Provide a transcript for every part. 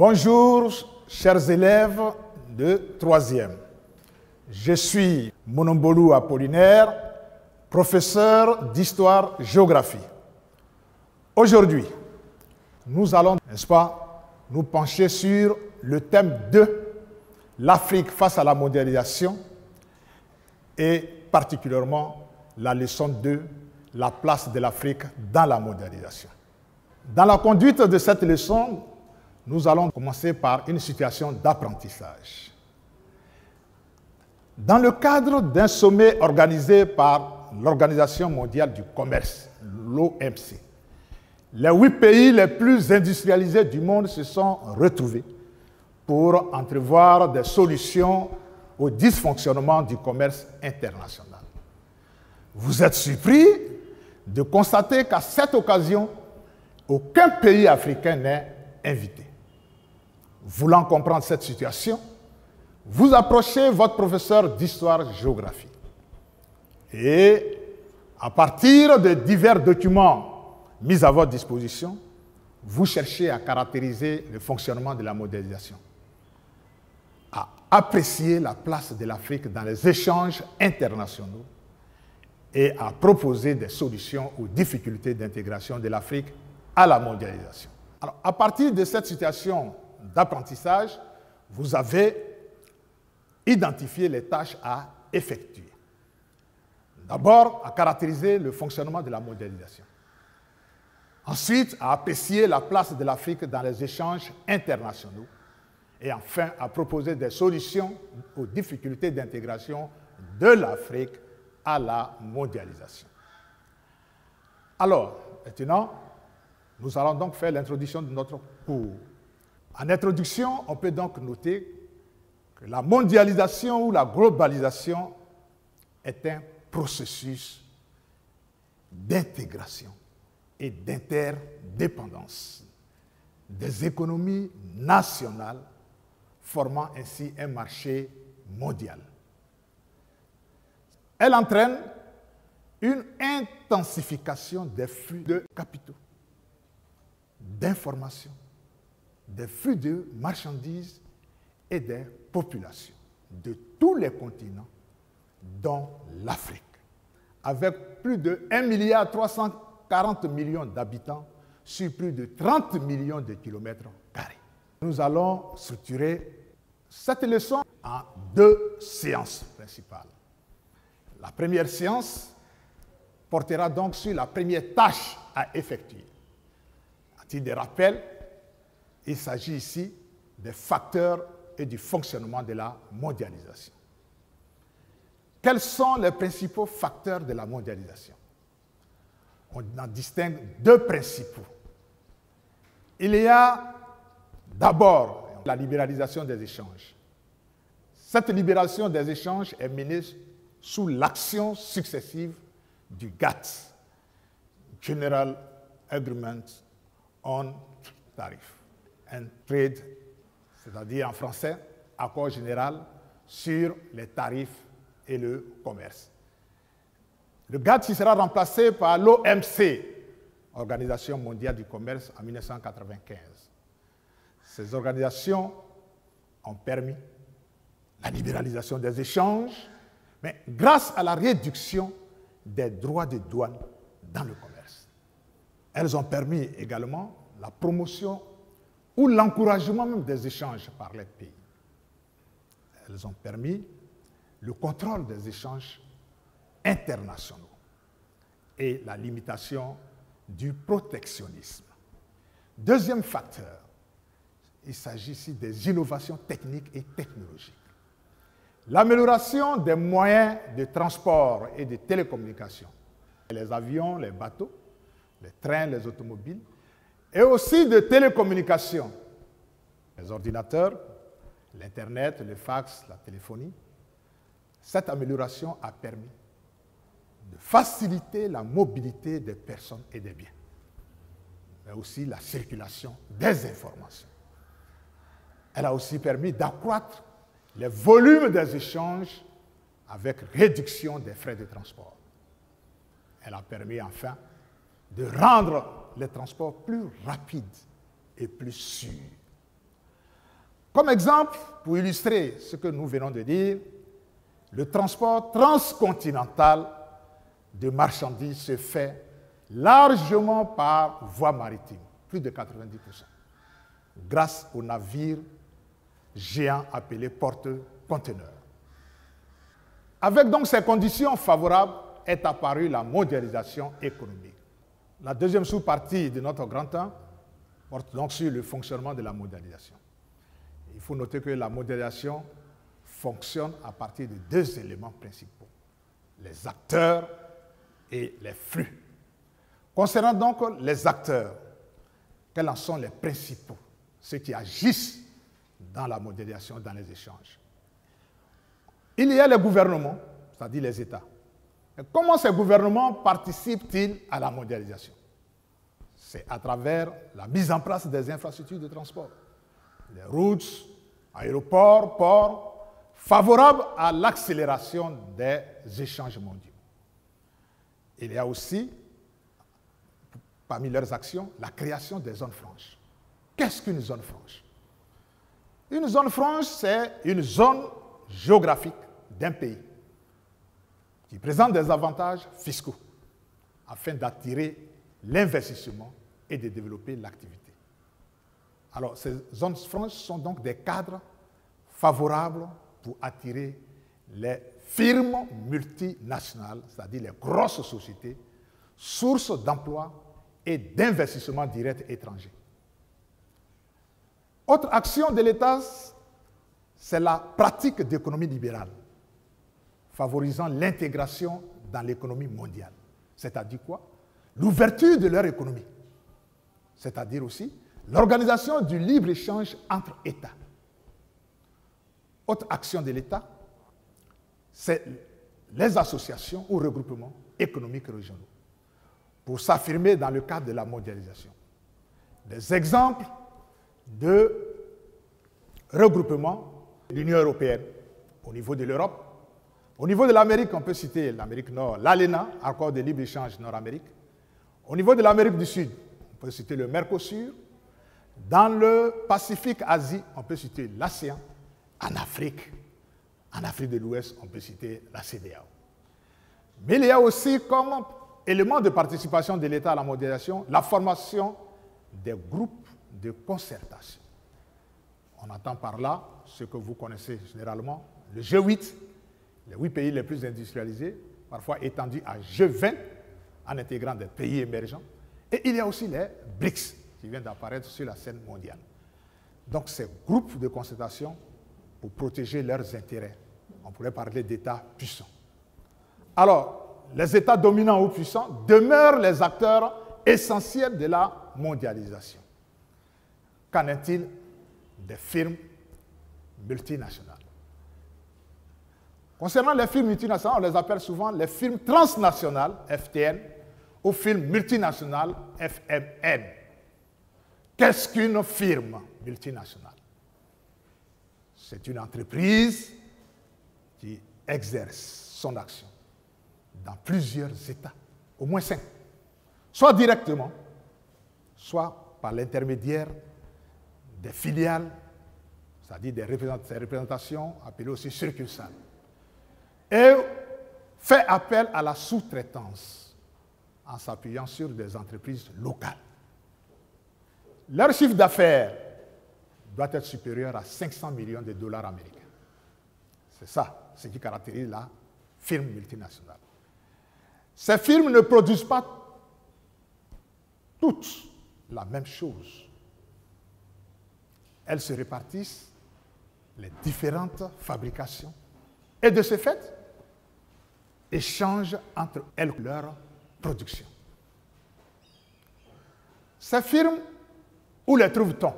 Bonjour, chers élèves de 3e. Je suis Monombolou Apollinaire, professeur d'histoire-géographie. Aujourd'hui, nous allons, n'est-ce pas, nous pencher sur le thème de l'Afrique face à la mondialisation et particulièrement la leçon 2, la place de l'Afrique dans la mondialisation. Dans la conduite de cette leçon, nous allons commencer par une situation d'apprentissage. Dans le cadre d'un sommet organisé par l'Organisation mondiale du commerce, l'OMC, les 8 pays les plus industrialisés du monde se sont retrouvés pour entrevoir des solutions au dysfonctionnement du commerce international. Vous êtes surpris de constater qu'à cette occasion, aucun pays africain n'est invité. Voulant comprendre cette situation, vous approchez votre professeur d'histoire-géographie. Et à partir de divers documents mis à votre disposition, vous cherchez à caractériser le fonctionnement de la mondialisation, à apprécier la place de l'Afrique dans les échanges internationaux et à proposer des solutions aux difficultés d'intégration de l'Afrique à la mondialisation. Alors, à partir de cette situation d'apprentissage, vous avez identifié les tâches à effectuer. D'abord, à caractériser le fonctionnement de la mondialisation. Ensuite, à apprécier la place de l'Afrique dans les échanges internationaux. Et enfin, à proposer des solutions aux difficultés d'intégration de l'Afrique à la mondialisation. Alors, maintenant, nous allons donc faire l'introduction de notre cours. En introduction, on peut donc noter que la mondialisation ou la globalisation est un processus d'intégration et d'interdépendance des économies nationales, formant ainsi un marché mondial. Elle entraîne une intensification des flux de capitaux, d'informations, des flux de marchandises et des populations de tous les continents, dont l'Afrique, avec plus de 1,340 milliard d'habitants sur plus de 30 millions de kilomètres carrés. Nous allons structurer cette leçon en 2 séances principales. La première séance portera donc sur la première tâche à effectuer. À titre de rappel, il s'agit ici des facteurs et du fonctionnement de la mondialisation. Quels sont les principaux facteurs de la mondialisation? On en distingue 2 principaux. Il y a d'abord la libéralisation des échanges. Cette libération des échanges est menée sous l'action successive du GATT, General Agreement on Tariff and Trade, c'est-à-dire en français, accord général sur les tarifs et le commerce. Le GATT sera remplacé par l'OMC, Organisation mondiale du commerce, en 1995. Ces organisations ont permis la libéralisation des échanges, mais grâce à la réduction des droits de douane dans le commerce. Elles ont permis également la promotion ou l'encouragement même des échanges par les pays. Elles ont permis le contrôle des échanges internationaux et la limitation du protectionnisme. Deuxième facteur, il s'agit ici des innovations techniques et technologiques. L'amélioration des moyens de transport et de télécommunication, les avions, les bateaux, les trains, les automobiles, et aussi de télécommunications, les ordinateurs, l'Internet, le fax, la téléphonie. Cette amélioration a permis de faciliter la mobilité des personnes et des biens, mais aussi la circulation des informations. Elle a aussi permis d'accroître les volumes des échanges avec réduction des frais de transport. Elle a permis enfin de rendre les transports plus rapides et plus sûrs. Comme exemple, pour illustrer ce que nous venons de dire, le transport transcontinental de marchandises se fait largement par voie maritime, plus de 90%, grâce aux navires géants appelés porte-conteneurs. Avec donc ces conditions favorables est apparue la mondialisation économique. La deuxième sous-partie de notre grand temps porte donc sur le fonctionnement de la mondialisation. Il faut noter que la mondialisation fonctionne à partir de deux éléments principaux, les acteurs et les flux. Concernant donc les acteurs, quels en sont les principaux, ceux qui agissent dans la mondialisation, dans les échanges? Il y a les gouvernements, c'est-à-dire les États. Et comment ces gouvernements participent-ils à la mondialisation? C'est à travers la mise en place des infrastructures de transport, les routes, aéroports, ports, favorables à l'accélération des échanges mondiaux. Il y a aussi, parmi leurs actions, la création des zones franches. Qu'est-ce qu'une zone franche? Une zone franche, c'est une zone géographique d'un pays qui présente des avantages fiscaux afin d'attirer l'investissement et de développer l'activité. Alors, ces zones franches sont donc des cadres favorables pour attirer les firmes multinationales, c'est-à-dire les grosses sociétés, sources d'emplois et d'investissements directs étrangers. Autre action de l'État, c'est la pratique d'économie libérale, favorisant l'intégration dans l'économie mondiale. C'est-à-dire quoi? L'ouverture de leur économie. C'est-à-dire aussi l'organisation du libre-échange entre États. Autre action de l'État, c'est les associations ou regroupements économiques régionaux pour s'affirmer dans le cadre de la mondialisation. Des exemples de regroupement de l'Union européenne au niveau de l'Europe. Au niveau de l'Amérique, on peut citer l'Amérique Nord, l'ALENA, accord de libre-échange Nord-Amérique. Au niveau de l'Amérique du Sud, on peut citer le Mercosur. Dans le Pacifique-Asie, on peut citer l'ASEAN. En Afrique de l'Ouest, on peut citer la CEDEAO. Mais il y a aussi comme élément de participation de l'État à la mondialisation la formation des groupes de concertation. On entend par là ce que vous connaissez généralement, le G8, les 8 pays les plus industrialisés, parfois étendus à G20, en intégrant des pays émergents. Et il y a aussi les BRICS, qui viennent d'apparaître sur la scène mondiale. Donc ces groupes de concertation pour protéger leurs intérêts. On pourrait parler d'États puissants. Alors, les États dominants ou puissants demeurent les acteurs essentiels de la mondialisation. Qu'en est-il des firmes multinationales? Concernant les firmes multinationales, on les appelle souvent les firmes transnationales, FTN, ou firmes multinationales, FMN. Qu'est-ce qu'une firme multinationale? C'est une entreprise qui exerce son action dans plusieurs États, au moins 5, soit directement, soit par l'intermédiaire des filiales, c'est-à-dire des représentations appelées aussi succursales, et fait appel à la sous-traitance en s'appuyant sur des entreprises locales. Leur chiffre d'affaires doit être supérieur à 500 millions de dollars américains. C'est ça, ce qui caractérise la firme multinationale. Ces firmes ne produisent pas toutes la même chose. Elles se répartissent les différentes fabrications et de ce fait, échangent entre elles leur production. Ces firmes, où les trouve-t-on?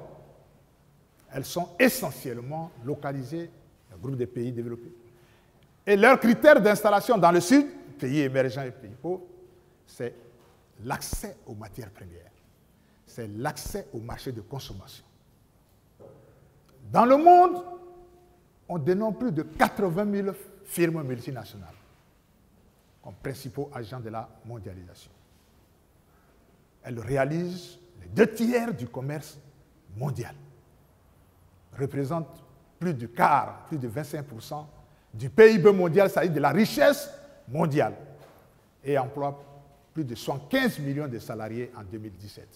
Elles sont essentiellement localisées dans le groupe des pays développés. Et leurs critères d'installation dans le Sud, pays émergents et pays pauvres, c'est l'accès aux matières premières. C'est l'accès au marché de consommation. Dans le monde, on dénombre plus de 80 000 firmes multinationales comme principaux agents de la mondialisation. Elles réalisent les 2 tiers du commerce mondial. représente plus du quart, plus de 25% du PIB mondial, c'est-à-dire de la richesse mondiale, et emploie plus de 115 millions de salariés en 2017.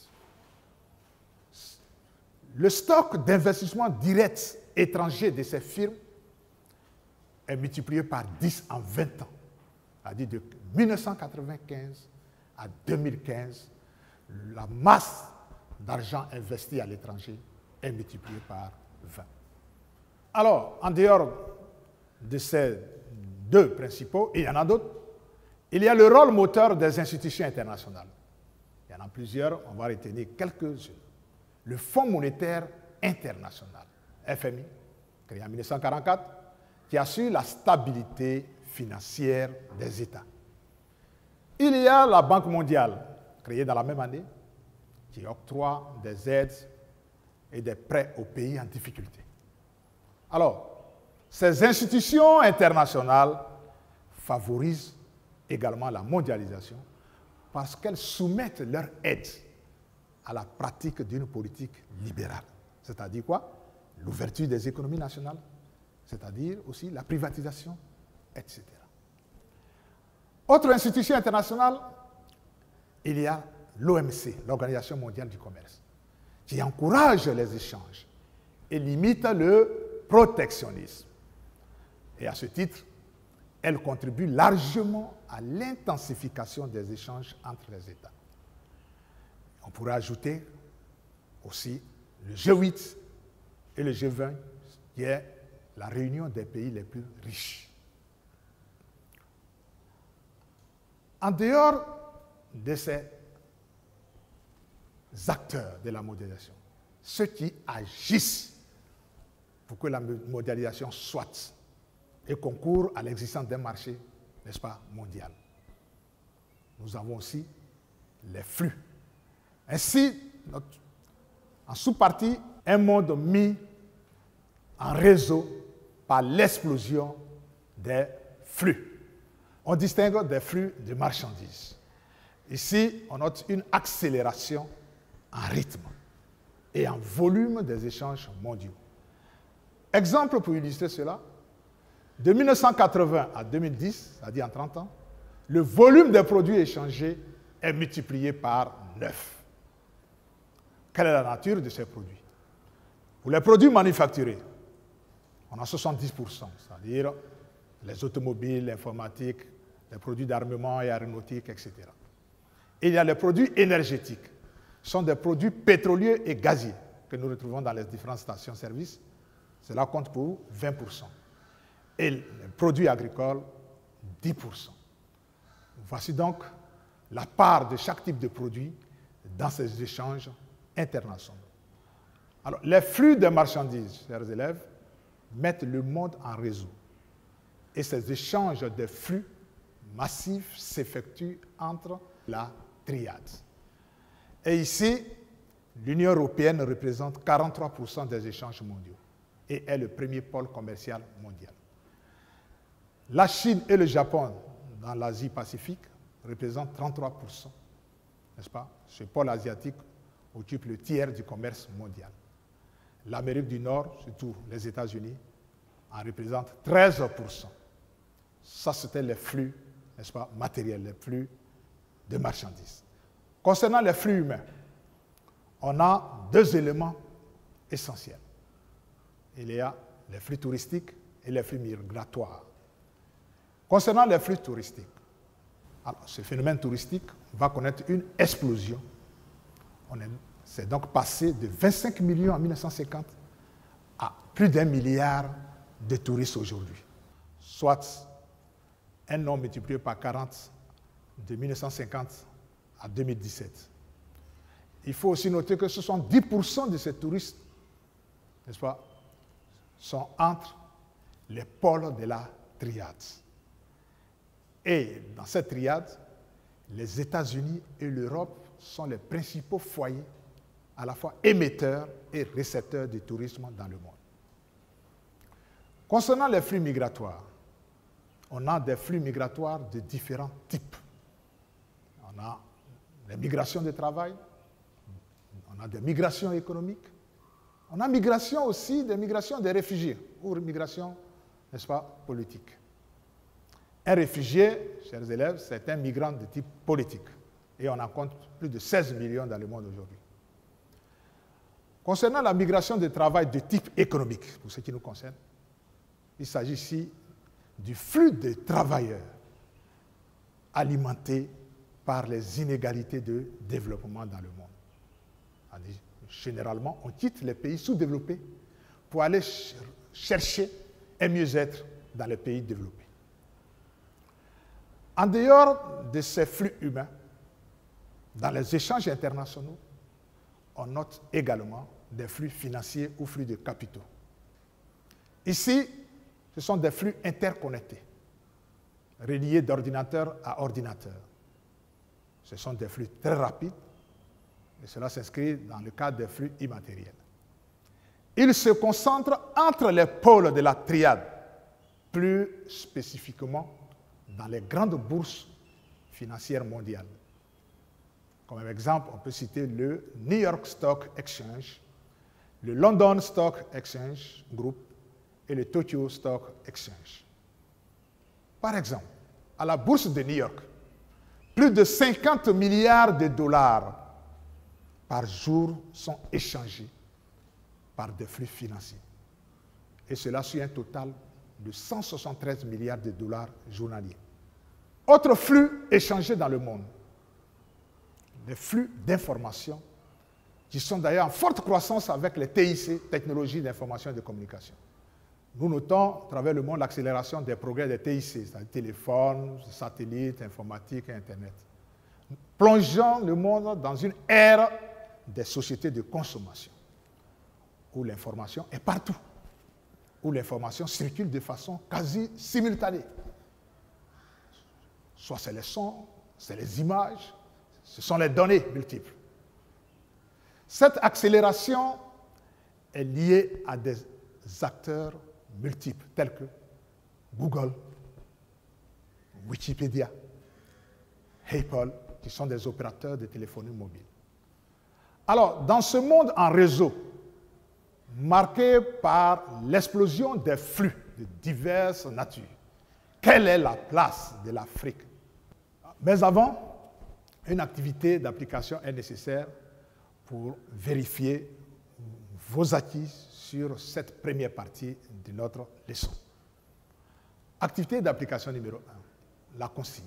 Le stock d'investissement direct étranger de ces firmes est multiplié par 10 en 20 ans. C'est-à-dire de 1995 à 2015, la masse d'argent investi à l'étranger est multipliée par 20. Alors, en dehors de ces deux principaux, et il y en a d'autres, il y a le rôle moteur des institutions internationales. Il y en a plusieurs, on va retenir quelques-unes. Le Fonds monétaire international, FMI, créé en 1944, qui assure la stabilité financière des États. Il y a la Banque mondiale, créée dans la même année, qui octroie des aides et des prêts aux pays en difficulté. Alors, ces institutions internationales favorisent également la mondialisation parce qu'elles soumettent leur aide à la pratique d'une politique libérale. C'est-à-dire quoi? L'ouverture des économies nationales, c'est-à-dire aussi la privatisation, etc. Autre institution internationale, il y a l'OMC, l'Organisation mondiale du commerce, qui encourage les échanges et limite le protectionnisme. Et à ce titre, elle contribue largement à l'intensification des échanges entre les États. On pourrait ajouter aussi le G8 et le G20, qui est la réunion des pays les plus riches. En dehors de ces acteurs de la mondialisation, ceux qui agissent pour que la mondialisation soit et concourt à l'existence d'un marché, n'est-ce pas, mondial. Nous avons aussi les flux. Ainsi, en sous-partie, un monde mis en réseau par l'explosion des flux. On distingue des flux de marchandises. Ici, on note une accélération en rythme et en volume des échanges mondiaux. Exemple pour illustrer cela, de 1980 à 2010, c'est-à-dire en 30 ans, le volume des produits échangés est multiplié par 9. Quelle est la nature de ces produits? Pour les produits manufacturés, on a 70%, c'est-à-dire les automobiles, l'informatique, les produits d'armement et aéronautique, etc. Et il y a les produits énergétiques. Ce sont des produits pétroliers et gaziers que nous retrouvons dans les différentes stations-service. Cela compte pour 20%. Et les produits agricoles, 10%. Voici donc la part de chaque type de produit dans ces échanges internationaux. Alors, les flux de marchandises, chers élèves, mettent le monde en réseau. Et ces échanges de flux massifs s'effectuent entre la triade. Et ici, l'Union européenne représente 43% des échanges mondiaux et est le premier pôle commercial mondial. La Chine et le Japon, dans l'Asie-Pacifique, représentent 33%, n'est-ce pas? Ce pôle asiatique occupe le tiers du commerce mondial. L'Amérique du Nord, surtout les États-Unis, en représente 13%. Ça, c'était les flux, n'est-ce pas, matériels, les flux de marchandises. Concernant les flux humains, on a deux éléments essentiels. Il y a les flux touristiques et les flux migratoires. Concernant les flux touristiques, alors, ce phénomène touristique va connaître une explosion. C'est donc passé de 25 millions en 1950 à plus d'1 milliard de touristes aujourd'hui, soit un nombre multiplié par 40 de 1950 à 2017. Il faut aussi noter que 70% de ces touristes, n'est-ce pas, sont entre les pôles de la triade. Et dans cette triade, les États-Unis et l'Europe sont les principaux foyers, à la fois émetteurs et récepteurs du tourisme dans le monde. Concernant les flux migratoires, on a des flux migratoires de différents types. On a les migrations de travail, on a des migrations économiques, On a migration aussi, des migrations des réfugiés, ou migration, n'est-ce pas, politique. Un réfugié, chers élèves, c'est un migrant de type politique. Et on en compte plus de 16 millions dans le monde aujourd'hui. Concernant la migration de travail de type économique, pour ce qui nous concerne, il s'agit ici du flux de travailleurs alimentés par les inégalités de développement dans le monde. Généralement, on quitte les pays sous-développés pour aller chercher un mieux-être dans les pays développés. En dehors de ces flux humains, dans les échanges internationaux, on note également des flux financiers ou flux de capitaux. Ici, ce sont des flux interconnectés, reliés d'ordinateur à ordinateur. Ce sont des flux très rapides, et cela s'inscrit dans le cadre des flux immatériels. Ils se concentrent entre les pôles de la triade, plus spécifiquement dans les grandes bourses financières mondiales. Comme exemple, on peut citer le New York Stock Exchange, le London Stock Exchange Group et le Tokyo Stock Exchange. Par exemple, à la bourse de New York, plus de 50 milliards de dollars par jour sont échangés par des flux financiers. Et cela sur un total de 173 milliards de dollars journaliers. Autre flux échangé dans le monde, les flux d'informations, qui sont d'ailleurs en forte croissance avec les TIC, technologies d'information et de communication. Nous notons à travers le monde l'accélération des progrès des TIC, c'est-à-dire téléphones, satellites, informatique et Internet. Plongeant le monde dans une ère des sociétés de consommation, où l'information est partout, où l'information circule de façon quasi simultanée. Soit c'est les sons, c'est les images, ce sont les données multiples. Cette accélération est liée à des acteurs multiples, tels que Google, Wikipédia, Apple, qui sont des opérateurs de téléphonie mobile. Alors, dans ce monde en réseau, marqué par l'explosion des flux de diverses natures, quelle est la place de l'Afrique? Mais avant, une activité d'application est nécessaire pour vérifier vos acquis sur cette première partie de notre leçon. Activité d'application numéro 1, la consigne.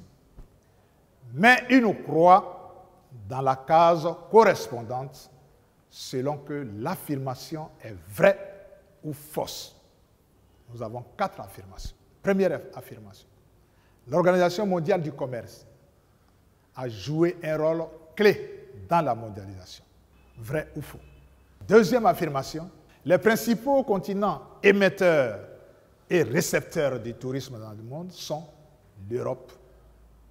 Mets une croix dans la case correspondante selon que l'affirmation est vraie ou fausse. Nous avons 4 affirmations. Première affirmation. L'Organisation mondiale du commerce a joué un rôle clé dans la mondialisation. Vrai ou faux? Deuxième affirmation. Les principaux continents émetteurs et récepteurs du tourisme dans le monde sont l'Europe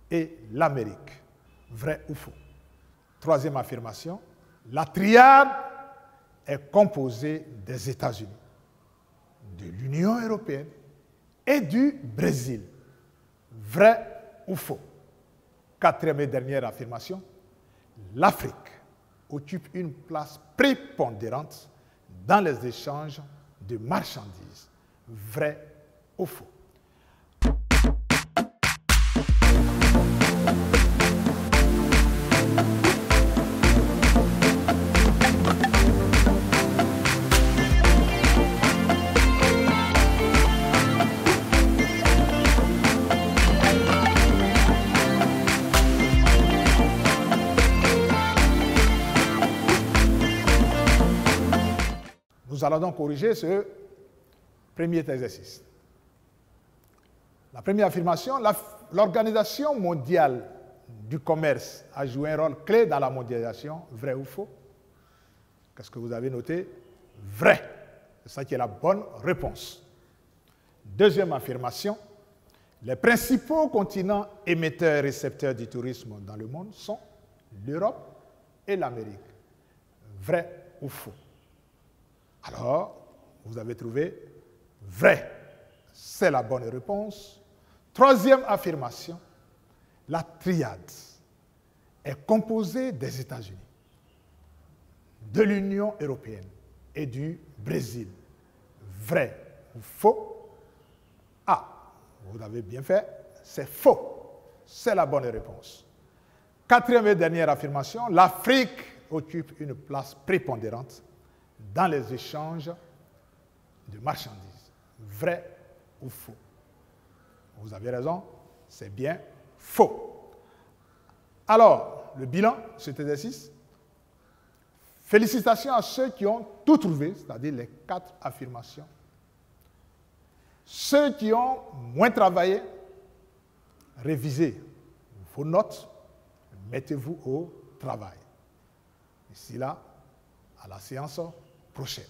et l'Amérique. Vrai ou faux? Troisième affirmation. La triade est composée des États-Unis, de l'Union européenne et du Brésil. Vrai ou faux? Quatrième et dernière affirmation. L'Afrique occupe une place prépondérante dans les échanges de marchandises. Vrai ou faux? Nous allons donc corriger ce premier exercice. La première affirmation, l'Organisation mondiale du commerce a joué un rôle clé dans la mondialisation. Vrai ou faux? Qu'est-ce que vous avez noté? Vrai. C'est ça qui est la bonne réponse. Deuxième affirmation, les principaux continents émetteurs et récepteurs du tourisme dans le monde sont l'Europe et l'Amérique. Vrai ou faux? Alors, vous avez trouvé vrai. C'est la bonne réponse. Troisième affirmation, la triade est composée des États-Unis, de l'Union européenne et du Brésil. Vrai ou faux? Ah, vous avez bien fait, c'est faux. C'est la bonne réponse. Quatrième et dernière affirmation, l'Afrique occupe une place prépondérante dans les échanges de marchandises. Vrai ou faux? Vous avez raison, c'est bien faux. Alors, le bilan de cet exercice. Félicitations à ceux qui ont tout trouvé, c'est-à-dire les 4 affirmations. Ceux qui ont moins travaillé, révisez vos notes, mettez-vous au travail. D'ici là, à la séance prochaine.